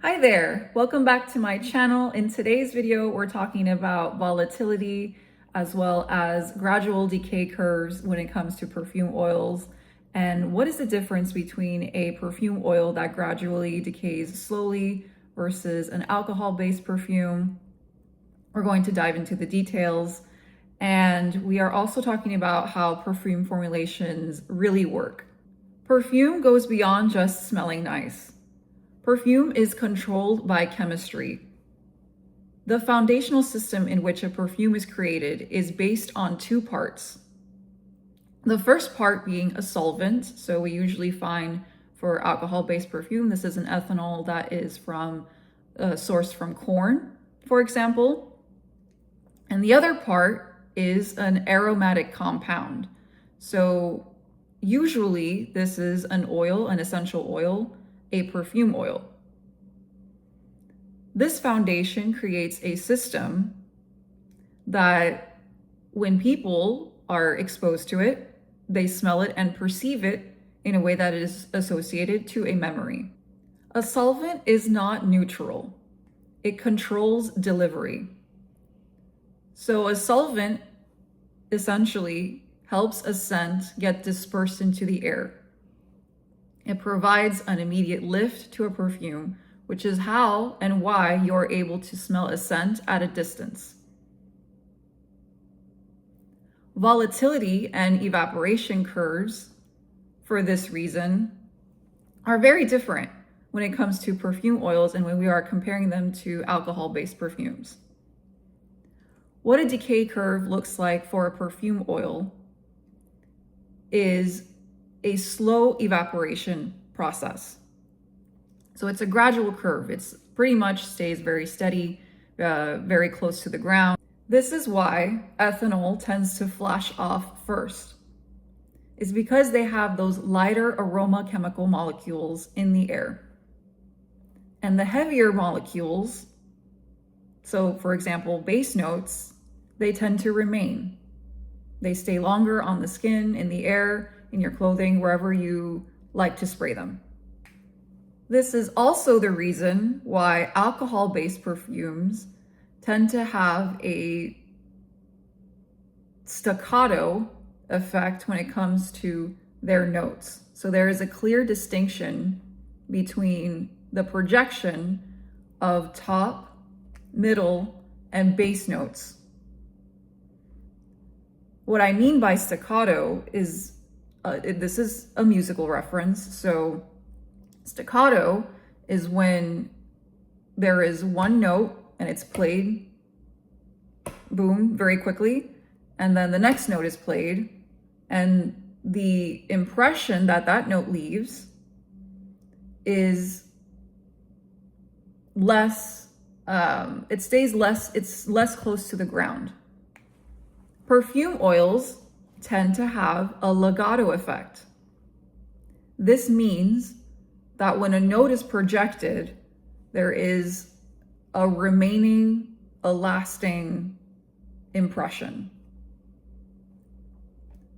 Hi there, welcome back to my channel. In today's video, we're talking about volatility as well as gradual decay curves when it comes to perfume oils. And what is the difference between a perfume oil that gradually decays slowly versus an alcohol-based perfume? We're going to dive into the details. And we are also talking about how perfume formulations really work. Perfume goes beyond just smelling nice. Perfume is controlled by chemistry. The foundational system in which a perfume is created is based on two parts. The first part being a solvent. So we usually find for alcohol-based perfume, this is an ethanol that is sourced from corn, for example. And the other part is an aromatic compound. So usually this is an oil, an essential oil, a perfume oil. This foundation creates a system that when people are exposed to it, they smell it and perceive it in a way that is associated to a memory. A solvent is not neutral. It controls delivery. So a solvent essentially helps a scent get dispersed into the air. It provides an immediate lift to a perfume, which is how and why you're able to smell a scent at a distance. Volatility and evaporation curves, for this reason, are very different when it comes to perfume oils and when we are comparing them to alcohol-based perfumes. What a decay curve looks like for a perfume oil is a slow evaporation process. So it's a gradual curve. It's pretty much stays very steady, very close to the ground. This is why ethanol tends to flash off first. It's because they have those lighter aroma chemical molecules in the air. And the heavier molecules, so for example, base notes, they tend to remain. They stay longer on the skin, in the air, in your clothing, wherever you like to spray them. This is also the reason why alcohol-based perfumes tend to have a staccato effect when it comes to their notes. So there is a clear distinction between the projection of top, middle, and base notes. What I mean by staccato is this is a musical reference. So staccato is when there is one note and it's played, boom, very quickly. And then the next note is played. And the impression that that note leaves is less, it's less close to the ground. Perfume oils tend to have a legato effect. This means that when a note is projected, there is a lasting impression.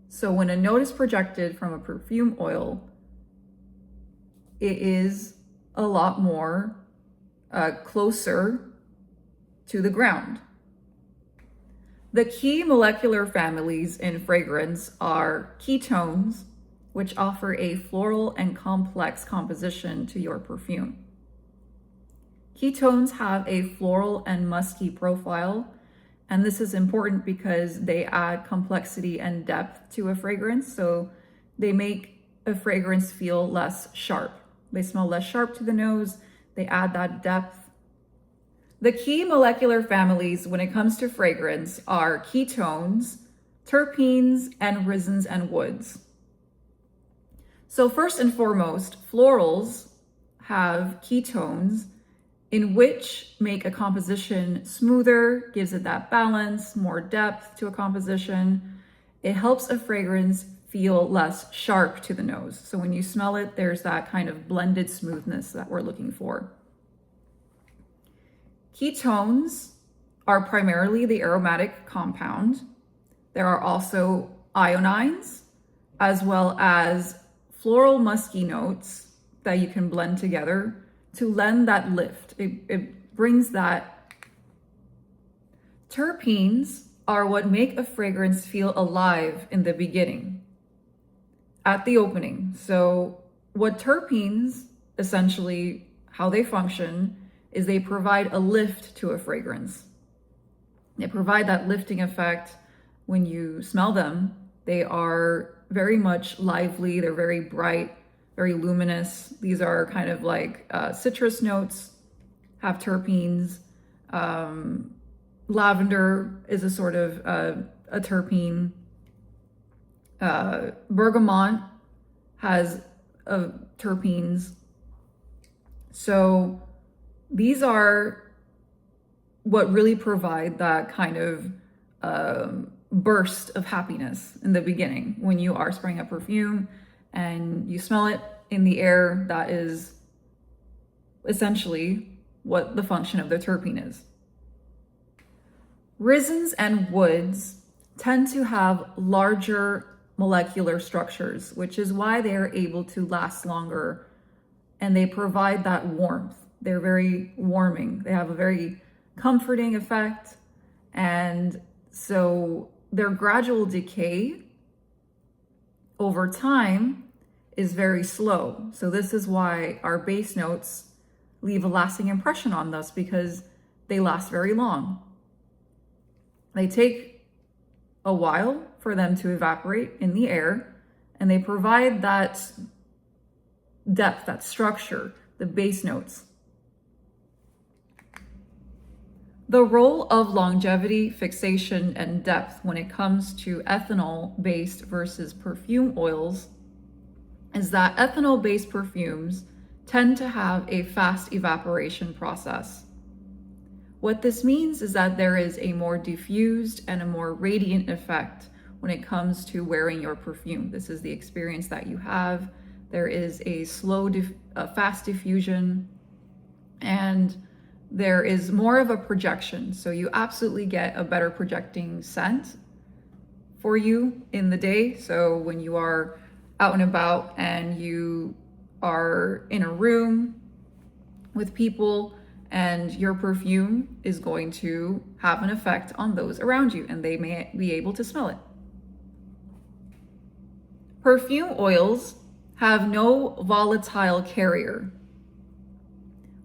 So when a note is projected from a perfume oil, it is a lot more closer to the ground. The key molecular families in fragrance are ketones, which offer a floral and complex composition to your perfume. Ketones have a floral and musky profile, and this is important because they add complexity and depth to a fragrance, so they make a fragrance feel less sharp. They smell less sharp to the nose, they add that depth. The key molecular families when it comes to fragrance are ketones, terpenes, and resins and woods. So first and foremost, florals have ketones in which make a composition smoother, gives it that balance, more depth to a composition. It helps a fragrance feel less sharp to the nose. So when you smell it, there's that kind of blended smoothness that we're looking for. Ketones are primarily the aromatic compound. There are also ionines, as well as floral musky notes that you can blend together to lend that lift. It brings that. Terpenes are what make a fragrance feel alive in the beginning, at the opening. So what terpenes, essentially how they function, is they provide a lift to a fragrance. They provide that lifting effect when you smell them. They are very much lively, they're very bright, very luminous. These are kind of like citrus notes, have terpenes. Lavender is a sort of a terpene. Bergamot has terpenes. So these are what really provide that kind of burst of happiness in the beginning when you are spraying a perfume and you smell it in the air. That is essentially what the function of the terpene is. Resins and woods tend to have larger molecular structures, which is why they are able to last longer, and they provide that warmth. They're very warming. They have a very comforting effect, and so their gradual decay over time is very slow. So this is why our base notes leave a lasting impression on us, because they last very long. They take a while for them to evaporate in the air, and they provide that depth, that structure, the base notes. The role of longevity, fixation, and depth when it comes to ethanol-based versus perfume oils is that ethanol-based perfumes tend to have a fast evaporation process. What this means is that there is a more diffused and a more radiant effect when it comes to wearing your perfume. This is the experience that you have. There is a fast diffusion, and there is more of a projection. So you absolutely get a better projecting scent for you in the day. So when you are out and about and you are in a room with people, and your perfume is going to have an effect on those around you, and they may be able to smell it. Perfume oils have no volatile carrier,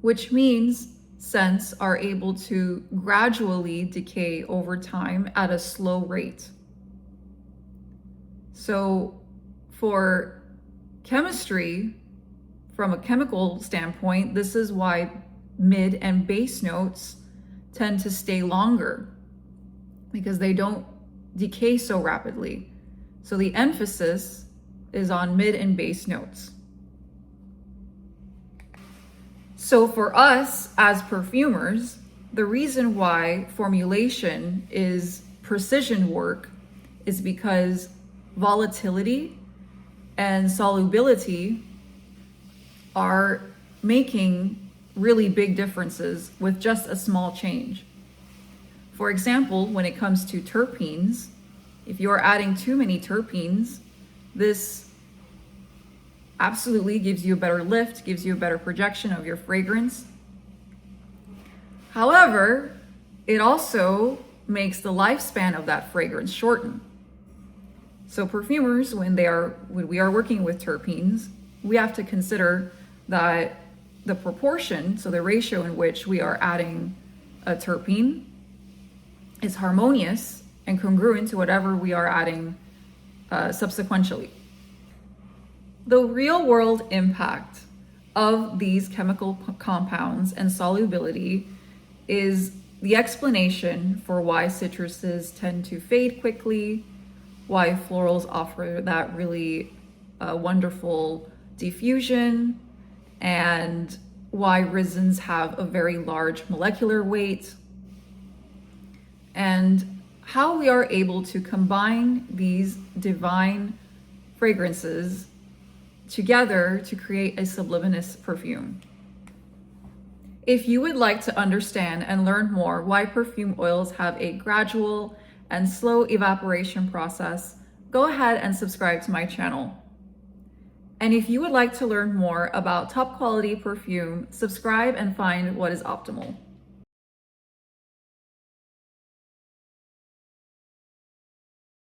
which means scents are able to gradually decay over time at a slow rate. So for chemistry, from a chemical standpoint, this is why mid and base notes tend to stay longer, because they don't decay so rapidly. So the emphasis is on mid and base notes. So for us as perfumers, the reason why formulation is precision work is because volatility and solubility are making really big differences with just a small change. For example, when it comes to terpenes, if you're adding too many terpenes, this absolutely gives you a better lift, gives you a better projection of your fragrance. However, it also makes the lifespan of that fragrance shorten. So perfumers, when we are working with terpenes, we have to consider that the proportion, so the ratio in which we are adding a terpene, is harmonious and congruent to whatever we are adding subsequently. The real world impact of these chemical compounds and solubility is the explanation for why citruses tend to fade quickly, why florals offer that really wonderful diffusion, and why resins have a very large molecular weight, and how we are able to combine these divine fragrances together to create a subliminous perfume. If you would like to understand and learn more why perfume oils have a gradual and slow evaporation process, go ahead and subscribe to my channel. And if you would like to learn more about top quality perfume, subscribe and find what is optimal.